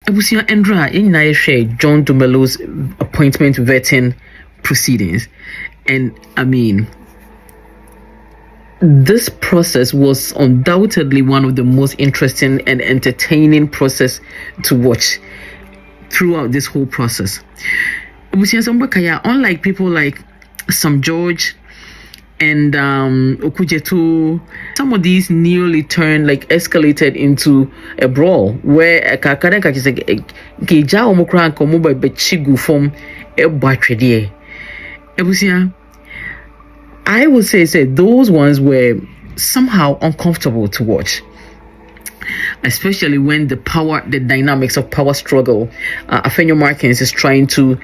Ebusia Endra in share John Dumelo's appointment vetting proceedings. And I mean, this process was undoubtedly one of the most interesting and entertaining process to watch throughout this whole process. Unlike people like Sam George and Okujetu, some of these nearly turned, like escalated into a brawl where I would say those ones were somehow uncomfortable to watch, especially when the dynamics of power struggle. Afenyo Markins is trying to,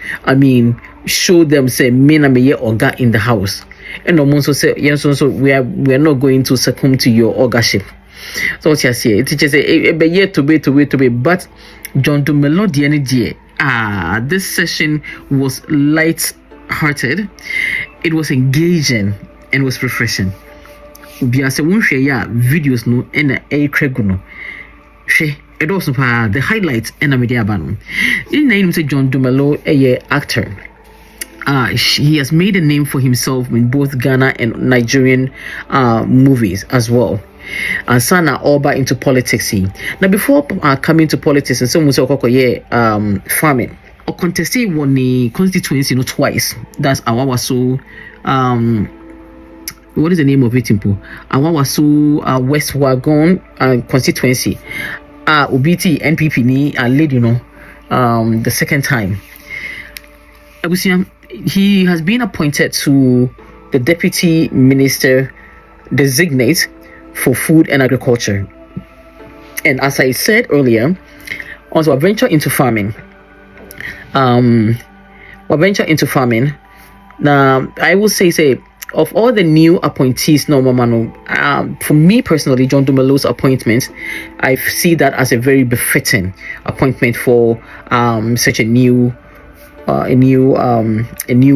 show them say Mina Meye Oga in the house, and also say yes, so we are not going to succumb to your ogaship. So what you say, it just a to be, but John Dumelo the this session was light-hearted. It was engaging and was refreshing. Videos no and a treguno. It also the highlights and a media ban. In name say John Dumelo, a actor. He has made a name for himself in both Ghana and Nigerian movies as well. And Sana Oba into politics. Now before coming to politics, and someone said farming. Or contested won the constituency twice. That's Awawaso. What is the name of it? Awawaso West Wagon constituency. Ubiti NPP ni led the second time. He has been appointed to the deputy minister designate for food and agriculture. And as I said earlier, also a venture into farming. Now I will say of all the new appointees, for me personally, John Dumelo's appointment, I see that as a very befitting appointment for such a new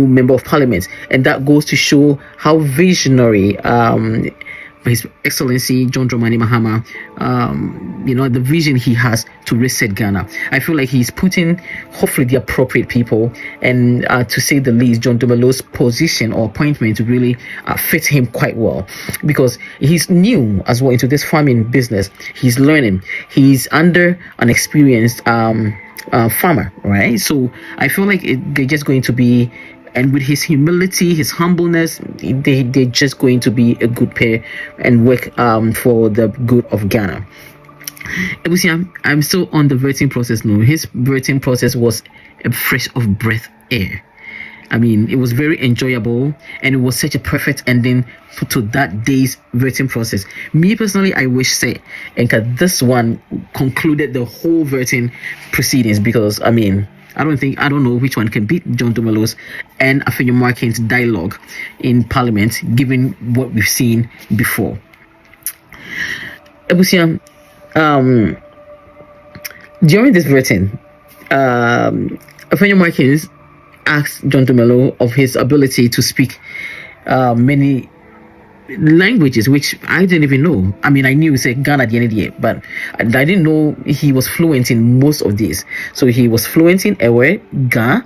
member of parliament, and that goes to show how visionary His Excellency John Dramani Mahama, the vision he has to reset Ghana. I feel like he's putting hopefully the appropriate people, and to say the least, John Dumelo's position or appointment really fits him quite well, because he's new as well into this farming business. He's learning. He's under an experienced farmer, right? So I feel like they're just going to be, and with his humility, his humbleness, they're just going to be a good pair and work for the good of Ghana. I'm still on the vetting process now. His vetting process was a fresh of breath air. It was very enjoyable, and it was such a perfect ending to that day's vetting process. Me personally, I wish this one concluded the whole vetting proceedings, because I don't know which one can beat John Dumelo's and Afenyo Markins' dialogue in Parliament, given what we've seen before. During this vetting, Afenyo Markins asked John Dumelo of his ability to speak many languages, which I didn't even know. I knew he said Ghana at the end of the year, but I didn't know he was fluent in most of these. So he was fluent in Ewe, Ga,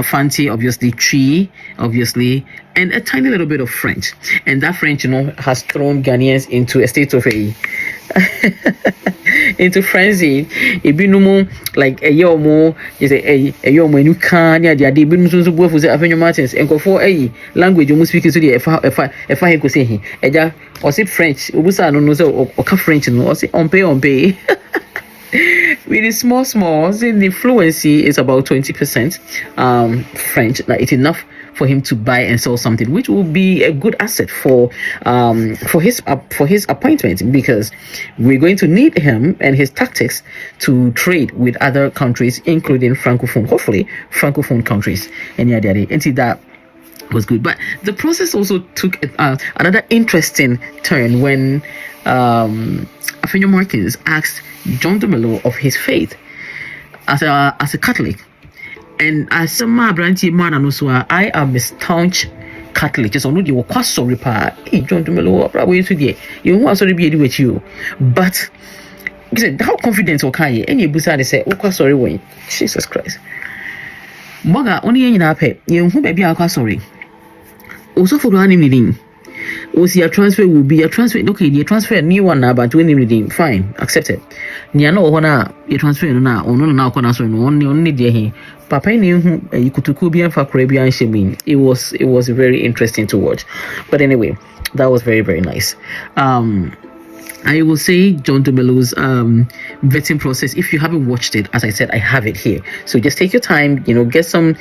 Fanti, obviously, Tree, obviously, and a tiny little bit of French. And that French, has thrown Ghanaians into a state of into frenzy. It be no more like a year more. Is a year when you can't. Yeah, they be no so good for the Afenyo Martins and go for a language you must speak to the if I could say he. Eja or say French. Ubusa no know so or French no or say on pay. Really small. The fluency is about 20%. French, like it's enough for him to buy and sell something, which will be a good asset for his appointment, because we're going to need him and his tactics to trade with other countries, including hopefully francophone countries. And that was good. But the process also took another interesting turn when Afenyo Markins asked John Dumelo of his faith as a Catholic. And as a man, I am a staunch Catholic. Just only you quite sorry, John Dumelo, you want to be with you. But how confident okay any busa they say okwa sorry when Jesus Christ Moga only in our pay you who baby akwa sorry also for the meeting was your transfer will be a transfer okay the transfer new one now but when reading fine accepted nya no hona your transfer no na ono na akwa so no only there he papa ni hu ikutuku bi amfa kora bi anhye it was very interesting to watch but anyway that was very very nice. I will say John Dumelo's vetting process. If you haven't watched it, as I said, I have it here. So just take your time, get some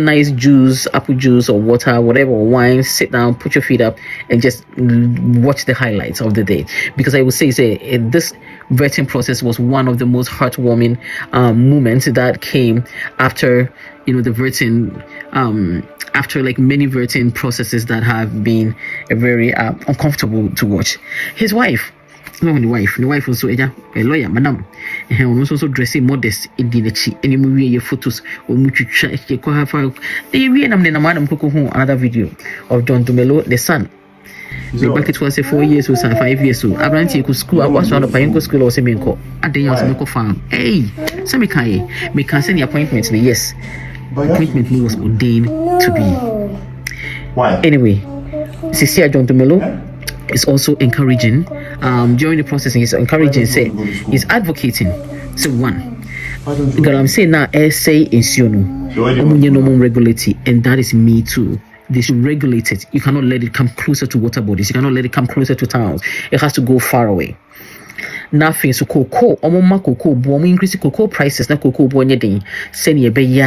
nice juice, apple juice or water, whatever, or wine, sit down, put your feet up and just watch the highlights of the day. Because I will say this vetting process was one of the most heartwarming moments that came after, the vetting, after like many vetting processes that have been very uncomfortable to watch. His wife, the wife also a lawyer, madam, and also dressing modest in the chi. Any movie your photos or mutual another video of John Dumelo, the son. The back it was 4 years or 5 years so I ran to school. I was on a Payanko school or Seminko at the Yasmiko farm. Hey, Samikaye, me can send the appointment. Yes, appointment was ordained to be. Why? Anyway, Cecilia John Dumelo is also encouraging during the processing. He's encouraging, say he's advocating. So one, I'm saying now say in Siono, regulate it, and that is me too. They should regulate it. You cannot let it come closer to water bodies. You cannot let it come closer to towns. It has to go far away. Nothing so cocoa increase cocoa prices na cocoa bonye den send a be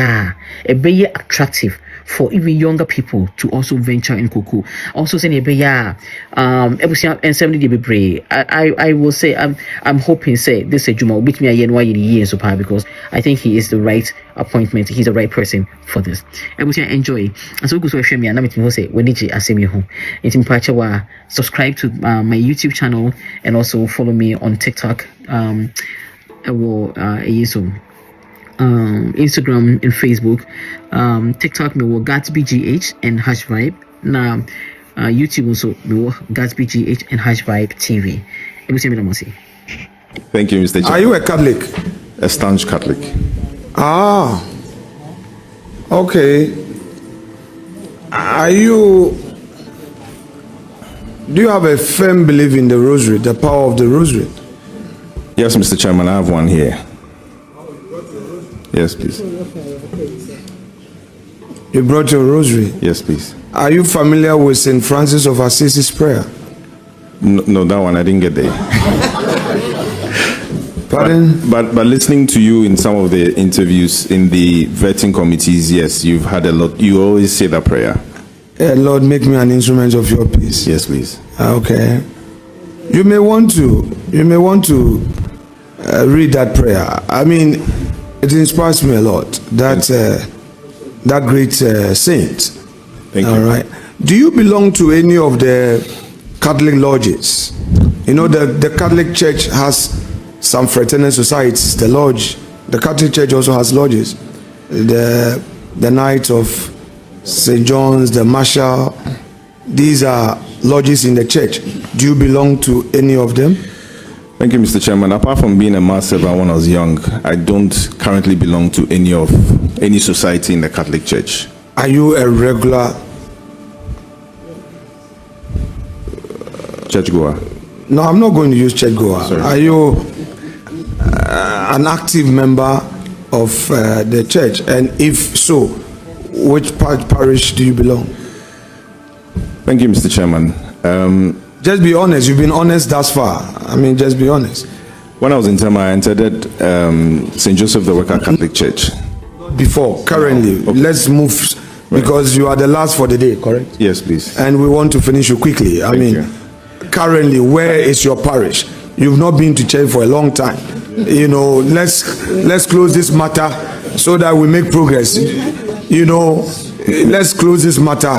attractive for even younger people to also venture in cocoa. Also send a be and 70 be I will say I'm hoping say this Juma will beat me a year so far because I think he is the right appointment. He's the right person for this. I will say enjoy. And so go to share me and let me say when did you asemi ho. Intim subscribe to my YouTube channel and also follow me on TikTok, Instagram and Facebook. TikTok me will GatsbyGH and Hash Vibe. Now YouTube also me will GatsbyGH and Hash Vibe TV. Thank you, Mr. Chair. Are you a Catholic? A staunch Catholic. Ah, okay. Do you have a firm belief in the rosary, the power of the rosary? Yes, Mr. Chairman, I have one here. Yes, please. You brought your rosary? Yes, please. Are you familiar with St. Francis of Assisi's prayer? No, that one I didn't get there. Pardon? But listening to you in some of the interviews in the vetting committees, yes, you've had a lot. You always say that prayer. Lord, make me an instrument of your peace. Yes, please. Okay. You may want to read that prayer. I mean, it inspires me a lot. That great saint. Thank you. All right. Do you belong to any of the Catholic lodges? You know, the Catholic Church has some fraternal societies. The lodge, the Catholic Church also has lodges. The Knights of St. John's, the Marshal. These are lodges in the church. Do you belong to any of them? Thank you, Mr. Chairman. Apart from being a mass servant when I was young, I don't currently belong to any society in the Catholic Church. Are you a regular churchgoer? No, I'm not going to use churchgoer. Sorry. Are you an active member of the church? And if so, which parish do you belong? Thank you, Mr. Chairman. Just be honest. You've been honest thus far. I mean, just be honest. When I was in Tema, I entered St. Joseph the Worker Catholic Church. Before, currently, okay. Let's move because you are the last for the day, correct? Yes, please. And we want to finish you quickly. I mean, currently, where is your parish? You've not been to church for a long time. You know, let's close this matter so that we make progress. You know, let's close this matter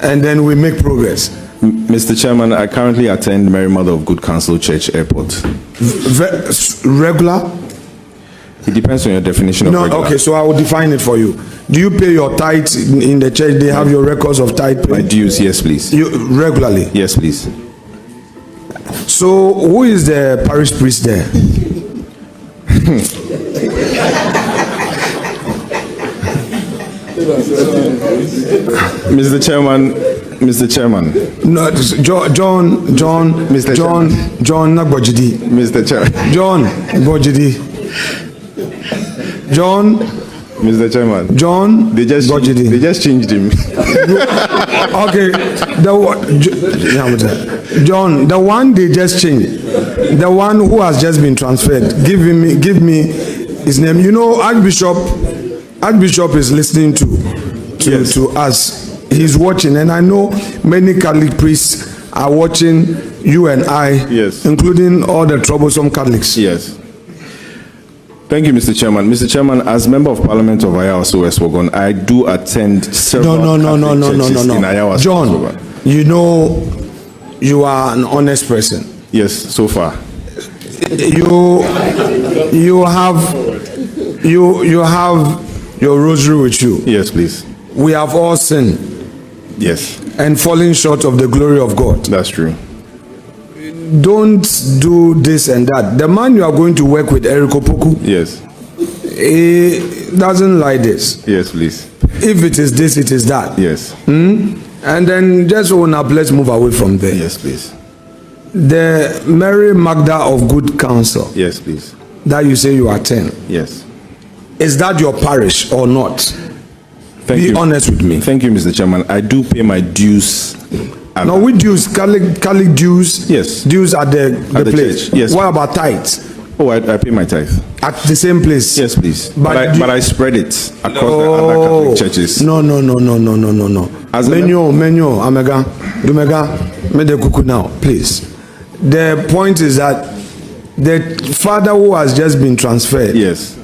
and then we make progress. Mr. Chairman, I currently attend Mary Mother of Good Counsel Church Airport. Regular? It depends on your definition of regular. Okay, so I will define it for you. Do you pay your tithe in the church? They have your records of tithe pay? My dues, yes, please. You regularly? Yes, please. So who is the parish priest there? Mr. Chairman. No, John, Mr. John, not Bojidi. Mr. Chairman. John, Bojidi. John, Mr. Chairman. John, They just changed him. Okay, John, the one they just changed, the one who has just been transferred. Give me his name. You know, Archbishop is listening to us. He's watching, and I know many Catholic priests are watching you and I, yes, including all the troublesome Catholics. Yes. Thank you, Mr. Chairman. Mr. Chairman, as Member of Parliament of Ayawaso West Wogon, I do attend several churches in Ayawaso. John, you know you are an honest person. Yes, so far. You have your rosary with you. Yes, please. We have all sinned. Yes. And falling short of the glory of God. That's true. Don't do this and that. The man you are going to work with, Eric Opoku, yes, he doesn't like this. Yes, please. If it is this, it is that. Yes. And then just own up, let's move away from there. Yes, please. The Mary Magda of Good Counsel. Yes, please. That you say you attend. Yes. Is that your parish or not? Be honest with me. Thank you, Mr. Chairman. I do pay my dues. No, we dues, Catholic dues. Yes. Dues at the place. Church. Yes. What about tithes? Oh, I pay my tithe. At the same place? Yes, please. But I spread it across the other Catholic churches. No. Menyo, Amega, Dumega, Medekuku now, please. The point is that the father who has just been transferred. Yes.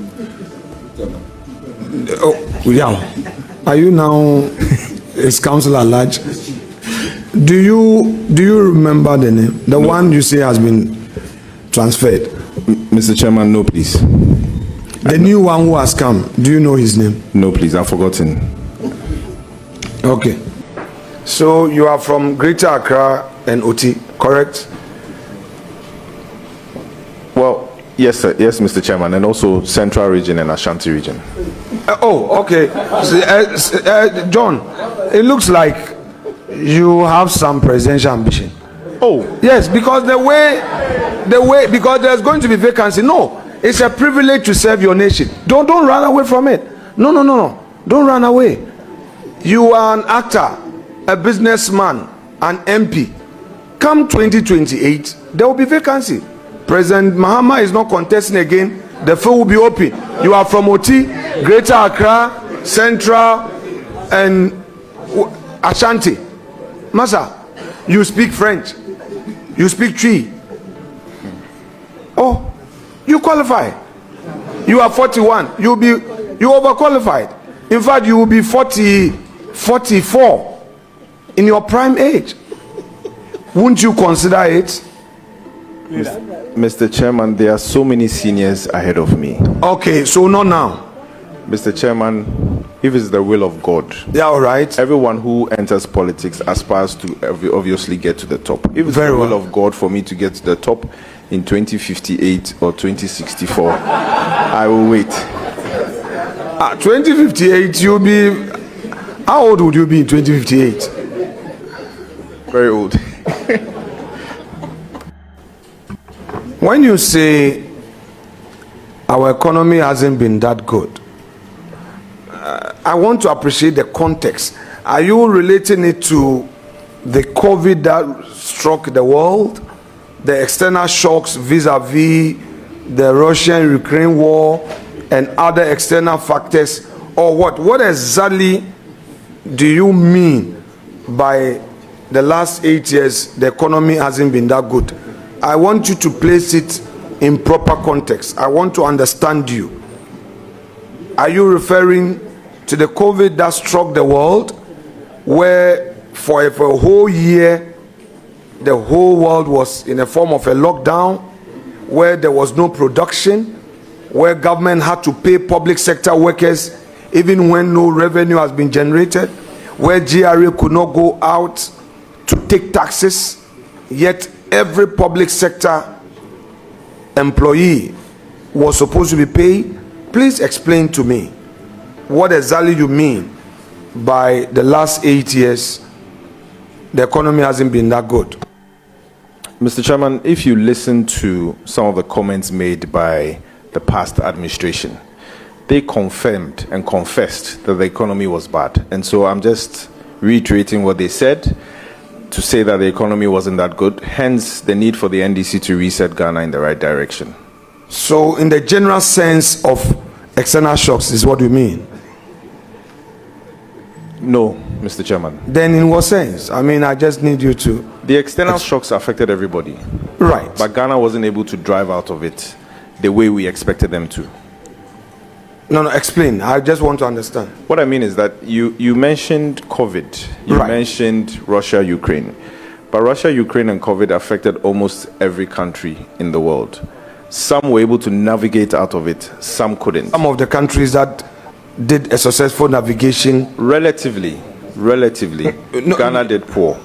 Oh, yeah. Are you now his counsel at large? Do you remember the name? The one you say has been transferred? Mr. Chairman, no, please. The new one who has come, do you know his name? No, please, I've forgotten. Okay. So you are from Greater Accra and Oti, correct? Well, yes, sir. Yes, Mr. Chairman, and also Central Region and Ashanti Region. Okay. John, it looks like you have some presidential ambition. Oh, yes, because the way, because there's going to be vacancy. No, it's a privilege to serve your nation. Don't run away from it. No. Don't run away. You are an actor, a businessman, an MP. Come 2028, there will be vacancy. President Mahama is not contesting again. The field will be open. You are from Oti, Greater Accra, Central, and Ashanti. Masa, you speak French. You speak Twi. Oh, you qualify. You are 41. You overqualified. In fact, you will be 44 in your prime age. Wouldn't you consider it? Mr. Chairman, there are so many seniors ahead of me. Okay, so not now. Mr. Chairman, if it's the will of God, yeah, all right. Everyone who enters politics aspires to obviously get to the top. If it's the will of God for me to get to the top in 2058 or 2064, I will wait. 2058, you'll be. How old would you be in 2058? Very old. When you say our economy hasn't been that good, I want to appreciate the context. Are you relating it to the COVID that struck the world, the external shocks vis-a-vis the Russian-Ukraine war and other external factors, or what? What exactly do you mean by the last 8 years the economy hasn't been that good? I want you to place it in proper context. I want to understand you. Are you referring to the COVID that struck the world, where for a whole year the whole world was in a form of a lockdown, where there was no production, where government had to pay public sector workers even when no revenue has been generated, where GRA could not go out to take taxes, yet every public sector employee was supposed to be paid? Please explain to me what exactly you mean by the last 8 years the economy hasn't been that good. Mr. Chairman, if you listen to some of the comments made by the past administration, they confirmed and confessed that the economy was bad. And so I'm just reiterating what they said to say that the economy wasn't that good, hence the need for the NDC to reset Ghana in the right direction. So in the general sense of external shocks is what you mean? No, Mr. Chairman. Then in what sense? I mean, I just need you to... The external shocks affected everybody. Right. But Ghana wasn't able to drive out of it the way we expected them to. No, explain. I just want to understand. What I mean is that you mentioned COVID. You mentioned Russia, Ukraine. But Russia, Ukraine, and COVID affected almost every country in the world. Some were able to navigate out of it, some couldn't. Some of the countries that did a successful navigation... Relatively, Ghana did poor.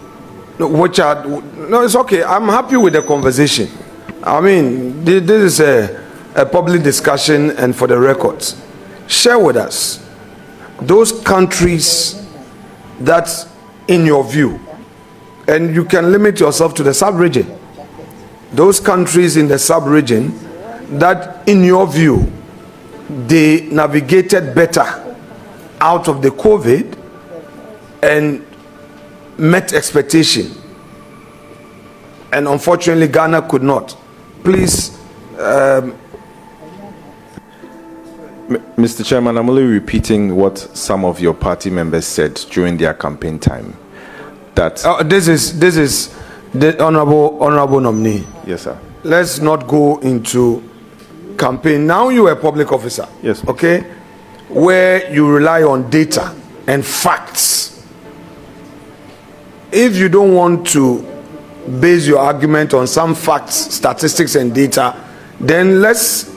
No, it's okay. I'm happy with the conversation. I mean, this is a public discussion, and for the records, share with us those countries that, in your view, and you can limit yourself to the sub-region, those countries in the sub-region that, in your view, they navigated better out of the COVID and met expectation, and unfortunately Ghana could not. Please, Mr. Chairman, I'm only repeating what some of your party members said during their campaign time. That this is the honorable nominee. Yes, sir. Let's not go into campaign. Now you are a public officer. Yes. Okay, where you rely on data and facts. If you don't want to base your argument on some facts, statistics, and data, then let's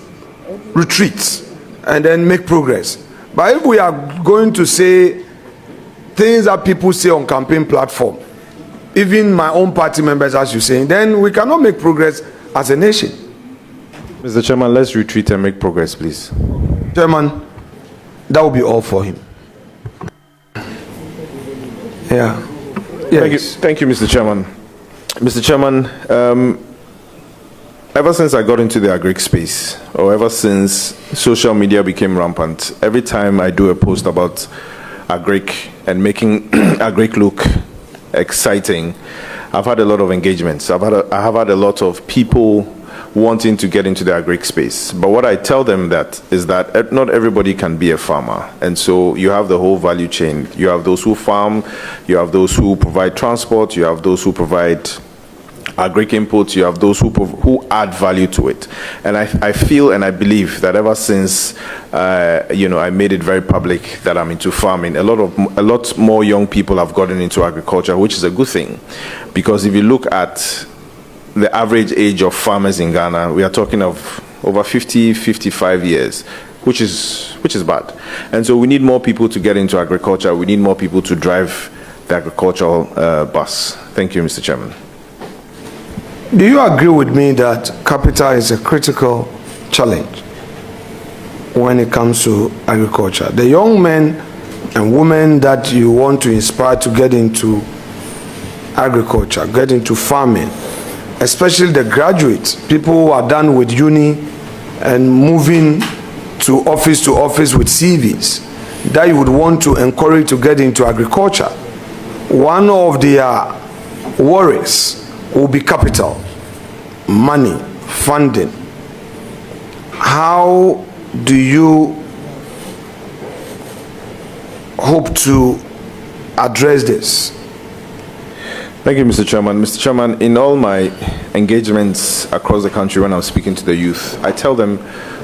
retreat and then make progress. But if we are going to say things that people say on campaign platform, even my own party members, as you're saying, then we cannot make progress as a nation. Mr. Chairman, let's retreat and make progress, please. Chairman, that will be all for him. Yeah. Yes. Thank you, Mr. Chairman. Mr. Chairman, ever since I got into the agric space, or ever since social media became rampant, every time I do a post about agric and making agric look exciting, I've had a lot of engagements. I have had a lot of people wanting to get into the agric space. But what I tell them is that not everybody can be a farmer. And so you have the whole value chain. You have those who farm, you have those who provide transport, you have those who provide agric inputs, you have those who add value to it. And I feel and I believe that ever since I made it very public that I'm into farming, a lot more young people have gotten into agriculture, which is a good thing. Because if you look at the average age of farmers in Ghana, we are talking of over 50, 55 years, which is bad. And so we need more people to get into agriculture. We need more people to drive the agricultural bus. Thank you, Mr. Chairman. Do you agree with me that capital is a critical challenge when it comes to agriculture? The young men and women that you want to inspire to get into agriculture, get into farming, especially the graduates, people who are done with uni and moving to office with CVs, that you would want to encourage to get into agriculture. One of their worries will be capital, money, funding. How do you hope to address this? Thank you, Mr. Chairman. Mr. Chairman, in all my engagements across the country when I'm speaking to the youth, I tell them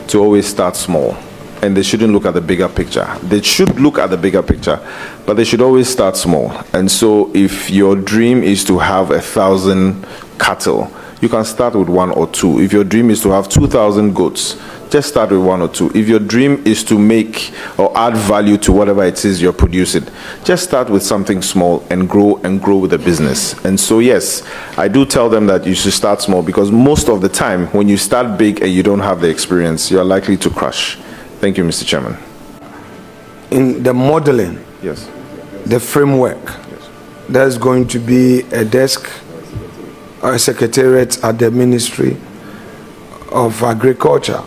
to always start small, and they shouldn't look at the bigger picture. They should look at the bigger picture, but they should always start small. And so if your dream is to have 1,000 cattle, you can start with 1 or 2. If your dream is to have 2,000 goats, Just start with 1 or 2. If your dream is to make or add value to whatever it is you're producing, just start with something small and grow with the business. And so, yes, I do tell them that you should start small, because most of the time when you start big and you don't have the experience, you're likely to crash. Thank you, Mr. Chairman. In the modeling, Yes. the framework, there's going to be a desk or a secretariat at the Ministry of Agriculture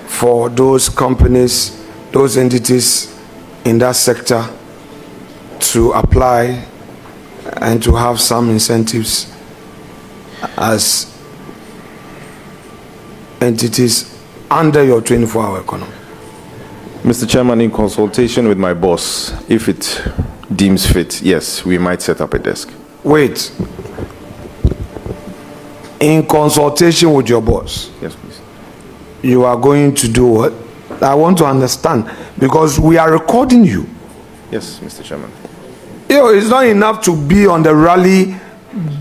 for those companies, those entities in that sector to apply and to have some incentives as entities under your 24-hour economy. Mr. Chairman, in consultation with my boss, if it deems fit, yes, we might set up a desk. Wait. In consultation with your boss, Yes, please. you are going to do what? I want to understand, because we are recording you. Yes, Mr. Chairman. You know, it's not enough to be on the rally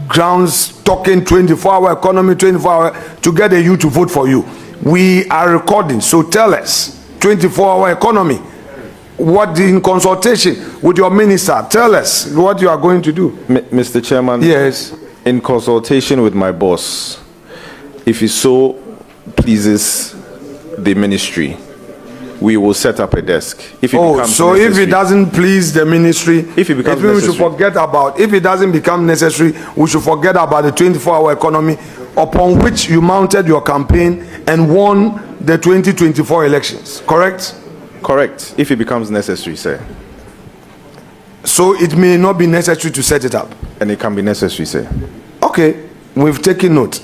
grounds talking 24-hour economy, 24-hour, to get the youth to vote for you. We are recording, so tell us, 24-hour economy, what in consultation with your minister, tell us what you are going to do. Mr. Chairman. Yes. In consultation with my boss, if it so pleases the ministry, we will set up a desk. If it becomes so necessary. if it doesn't please the ministry, If it becomes we should necessary. forget about. If it doesn't become necessary, we should forget about the 24-hour economy upon which you mounted your campaign and won the 2024 elections. Correct? Correct. If it becomes necessary, sir. So it may not be necessary to set it up. And it can be necessary, sir. Okay, we've taken note.